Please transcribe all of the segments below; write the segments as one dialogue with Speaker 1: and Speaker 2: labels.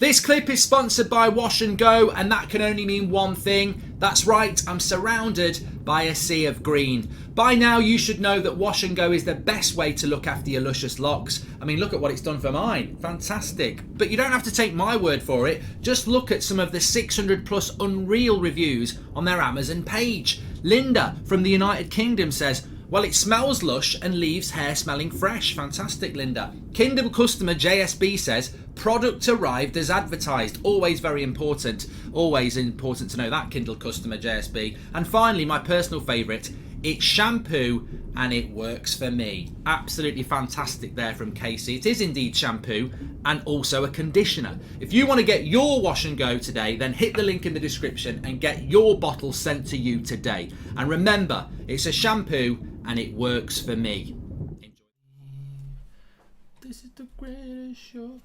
Speaker 1: This clip is sponsored by Wash and Go, and that can only mean one thing. That's right, I'm surrounded by a sea of green. By now you should know that Wash and Go is the best way to look after your luscious locks. I mean, look at what it's done for mine. Fantastic. But you don't have to take my word for it. Just look at some of the 600 plus unreal reviews on their Amazon page. Linda from the United Kingdom says, well, it smells lush and leaves hair smelling fresh. Fantastic, Linda. Kindle customer JSB says, product arrived as advertised. Always very important. Always important to know that, Kindle customer JSB. And finally, my personal favourite, it's shampoo and it works for me. Absolutely fantastic there from Casey. It is indeed shampoo and also a conditioner. If you want to get your Wash and Go today, then hit the link in the description and get your bottle sent to you today. And remember, it's a shampoo and it works for me. Enjoy. This is the greatest show.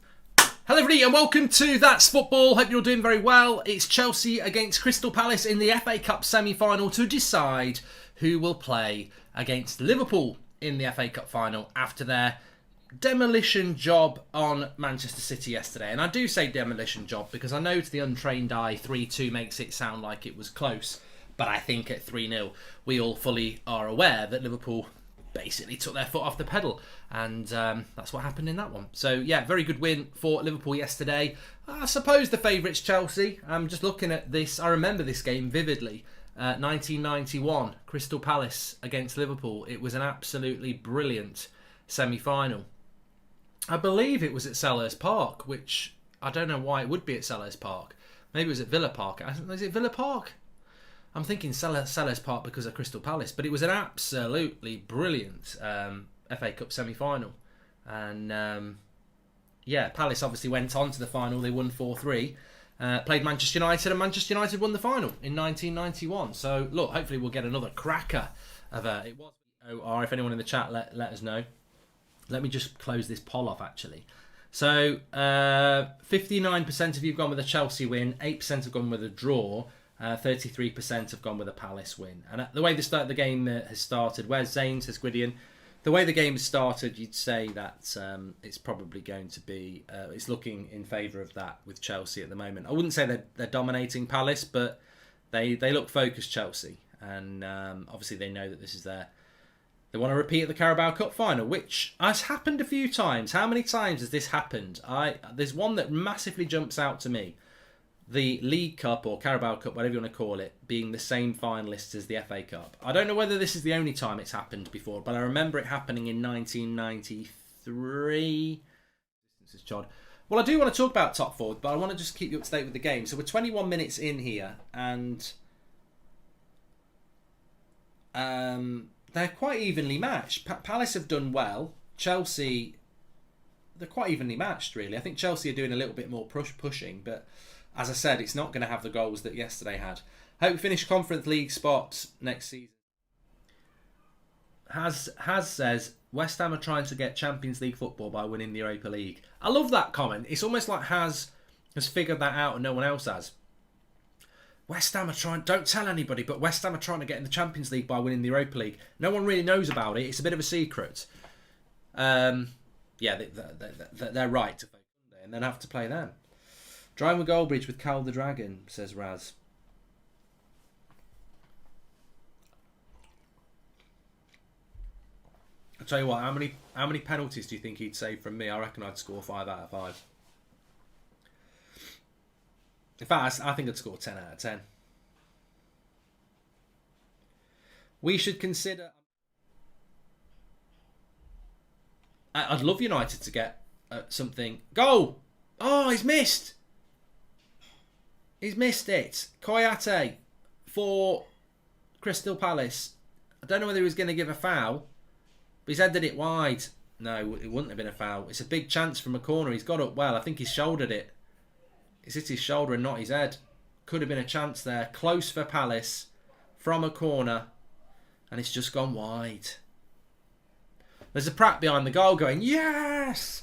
Speaker 1: Hello everybody and welcome to That's Football. Hope you're doing very well. It's Chelsea against Crystal Palace in the FA Cup semi-final to decide who will play against Liverpool in the FA Cup final after their demolition job on Manchester City yesterday. And I do say demolition job because I know to the untrained eye 3-2 makes it sound like it was close. But I think at 3-0 we all fully are aware that Liverpool basically took their foot off the pedal, and that's what happened in that one. So yeah, very good win for Liverpool yesterday. I suppose the favourites Chelsea. I'm just looking at this. I remember this game vividly. 1991, Crystal Palace against Liverpool. It was an absolutely brilliant semi-final. I believe it was at Selhurst Park, which I don't know why it would be at Selhurst Park. Maybe it was at Villa Park. Is it Villa Park? I'm thinking Selhurst Park because of Crystal Palace, but it was an absolutely brilliant FA Cup semi-final. And yeah, Palace obviously went on to the final. They won 4-3. Played Manchester United, and Manchester United won the final in 1991. So look, hopefully we'll get another cracker of it was OR. If anyone in the chat, let us know. Let me just close this poll off actually. So 59% of you have gone with a Chelsea win, 8% have gone with a draw. 33% have gone with a Palace win. And the way the game has started, where's Zane, says Gwydion, the way the game has started, you'd say that it's probably going to be, it's looking in favour of that with Chelsea at the moment. I wouldn't say they're dominating Palace, but they look focused, Chelsea. And obviously they know that this is they want to repeat at the Carabao Cup final, which has happened a few times. How many times has this happened? There's one that massively jumps out to me. The League Cup or Carabao Cup, whatever you want to call it, being the same finalists as the FA Cup. I don't know whether this is the only time it's happened before, but I remember it happening in 1993. This is Chod. Well, I do want to talk about top four, but I want to just keep you up to date with the game. So we're 21 minutes in here, and they're quite evenly matched. Palace have done well. Chelsea, they're quite evenly matched, really. I think Chelsea are doing a little bit more pushing, but as I said, it's not going to have the goals that yesterday had. Hope we finish Conference League spots next season. Has says, West Ham are trying to get Champions League football by winning the Europa League. I love that comment. It's almost like has figured that out and no one else has. West Ham are trying, don't tell anybody, but West Ham are trying to get in the Champions League by winning the Europa League. No one really knows about it. It's a bit of a secret. Yeah, they're right to focus on and then have to play them. Driving Goldbridge with Cal the Dragon, says Raz. I'll tell you what, how many penalties do you think he'd save from me? I reckon I'd score 5 out of 5. In fact, I think I'd score 10 out of 10. We should consider... I'd love United to get something... Goal! Oh, he's missed! He's missed it. Koyate for Crystal Palace. I don't know whether he was going to give a foul, but he's headed it wide. No, it wouldn't have been a foul. It's a big chance from a corner. He's got up well. I think he's shouldered it. It's hit his shoulder and not his head. Could have been a chance there. Close for Palace from a corner, and it's just gone wide. There's a Pratt behind the goal going, yes!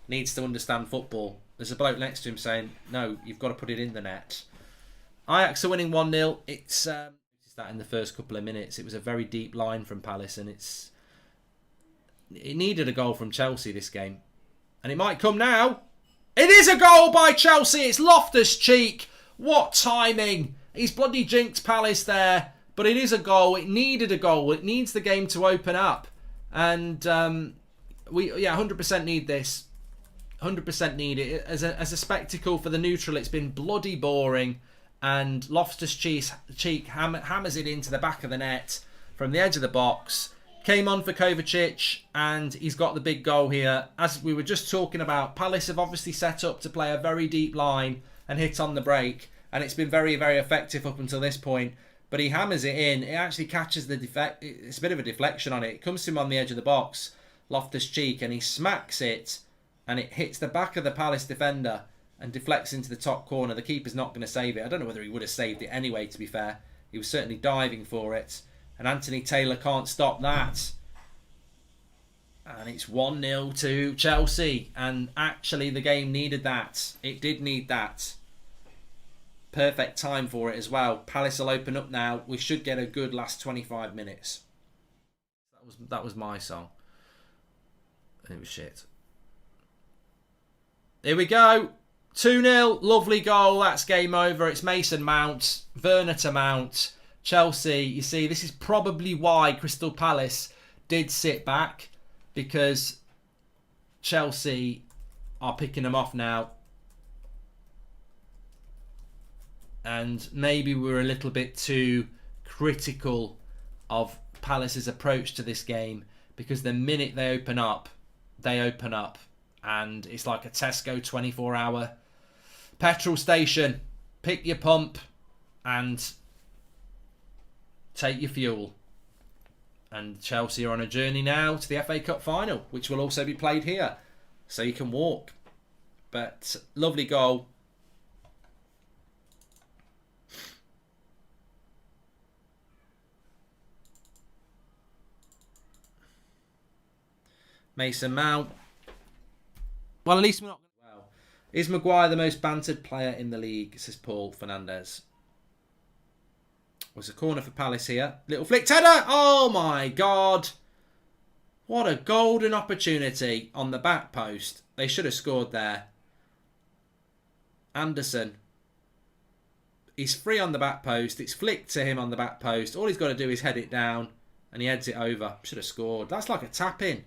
Speaker 1: Needs to understand football. There's a bloke next to him saying, no, you've got to put it in the net. Ajax are winning 1-0. It's that in the first couple of minutes. It was a very deep line from Palace, and it needed a goal from Chelsea this game. And it might come now. It is a goal by Chelsea. It's Loftus-Cheek. What timing. He's bloody jinxed Palace there. But it is a goal. It needed a goal. It needs the game to open up. And we 100% need this. 100% need it. As a spectacle for the neutral, it's been bloody boring. And Loftus-Cheek hammers it into the back of the net from the edge of the box. Came on for Kovacic, and he's got the big goal here. As we were just talking about, Palace have obviously set up to play a very deep line and hit on the break. And it's been very, very effective up until this point. But he hammers it in. It actually catches the defect. It's a bit of a deflection on it. It comes to him on the edge of the box, Loftus-Cheek, and he smacks it. And it hits the back of the Palace defender and deflects into the top corner. The keeper's not going to save it. I don't know whether he would have saved it anyway, to be fair. He was certainly diving for it. And Anthony Taylor can't stop that. And it's 1-0 to Chelsea. And actually the game needed that. It did need that. Perfect time for it as well. Palace will open up now. We should get a good last 25 minutes. That was my song. It was shit. Here we go. 2-0. Lovely goal. That's game over. It's Mason Mount. Werner to Mount. Chelsea. You see, this is probably why Crystal Palace did sit back. Because Chelsea are picking them off now. And maybe we're a little bit too critical of Palace's approach to this game. Because the minute they open up, and it's like a Tesco 24-hour petrol station. Pick your pump and take your fuel. And Chelsea are on a journey now to the FA Cup final, which will also be played here. So you can walk. But lovely goal. Mason Mount. Well, at least we're not. Well, is Maguire the most bantered player in the league? Says Paul Fernandez. Was a corner for Palace here. Little flick header. Oh my God! What a golden opportunity on the back post. They should have scored there. Anderson. He's free on the back post. It's flicked to him on the back post. All he's got to do is head it down, and he heads it over. Should have scored. That's like a tap in.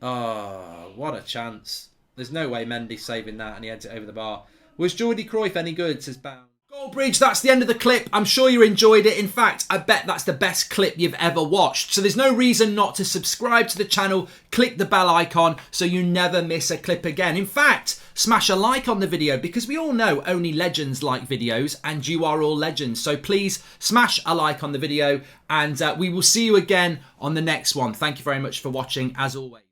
Speaker 1: Oh, what a chance. There's no way Mendy's saving that, and he heads it over the bar. Was Jordi Cruyff any good, says Bound. Goldbridge, that's the end of the clip. I'm sure you enjoyed it. In fact, I bet that's the best clip you've ever watched. So there's no reason not to subscribe to the channel. Click the bell icon so you never miss a clip again. In fact, smash a like on the video because we all know only legends like videos and you are all legends. So please smash a like on the video and we will see you again on the next one. Thank you very much for watching as always.